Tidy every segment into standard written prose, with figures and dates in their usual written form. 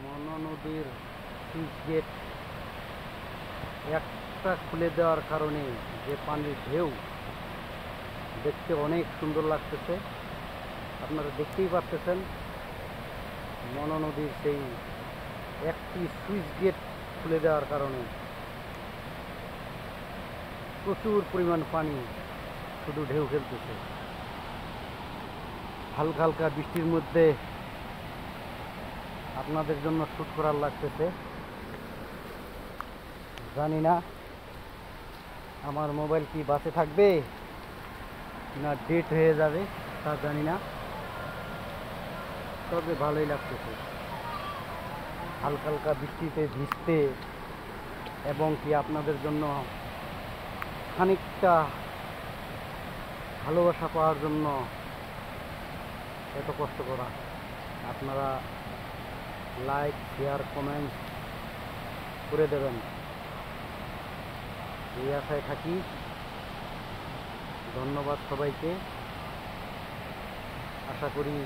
মনো নদীর switch gate একটা খুলে দেওয়ার কারণে যে পানির ঢেউ দেখতে অনেক সুন্দর লাগতেছে। আপনারা দেখতেই পাচ্ছেন মনো নদীর সেই একটি সুইচ গেট খুলে দেওয়ার কারণে প্রচুর পরিমাণ পানি শুধু ঢেউ খেলতেছে। হালকা হালকা বৃষ্টির মধ্যে আপনাদের জন্য শ্যুট করার লাগতেছে। জানি না আমার মোবাইল কি বাসে থাকবে না ডেট হয়ে যাবে, তা জানি না, তবে ভালোই লাগতেছে হালকা হালকা বৃষ্টিতে ভিজতে এবং কি আপনাদের জন্য খানিকটা ভালোবাসা পাওয়ার জন্য এত কষ্ট করা। আপনারা লাইক শেয়ার কমেন্ট করে দেবেন এই আশায় থাকি। ধন্যবাদ সবাইকে। আশা করি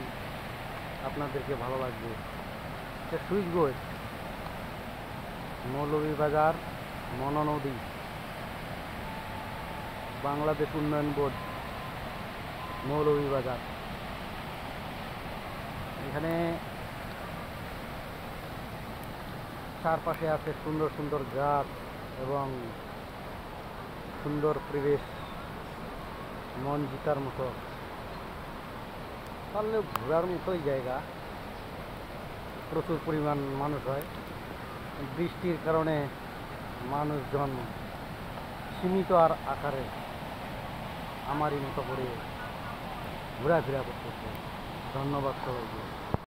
আপনাদেরকে ভালো লাগবে। সুইচ গেট মৌলভীবাজার মনো নদী বাংলাদেশ উন্নয়ন বোর্ড মৌলভীবাজার। এখানে চারপাশে আছে সুন্দর সুন্দর গাছ এবং সুন্দর পরিবেশ, মন জিতার মতো, পারলে ঘোরার মতোই জায়গা। প্রচুর পরিমাণ মানুষ হয়। বৃষ্টির কারণে মানুষজন সীমিত আর আকারে আমারই মতো করে ঘোরাফেরা করতেছে। ধন্যবাদ সবাইকে।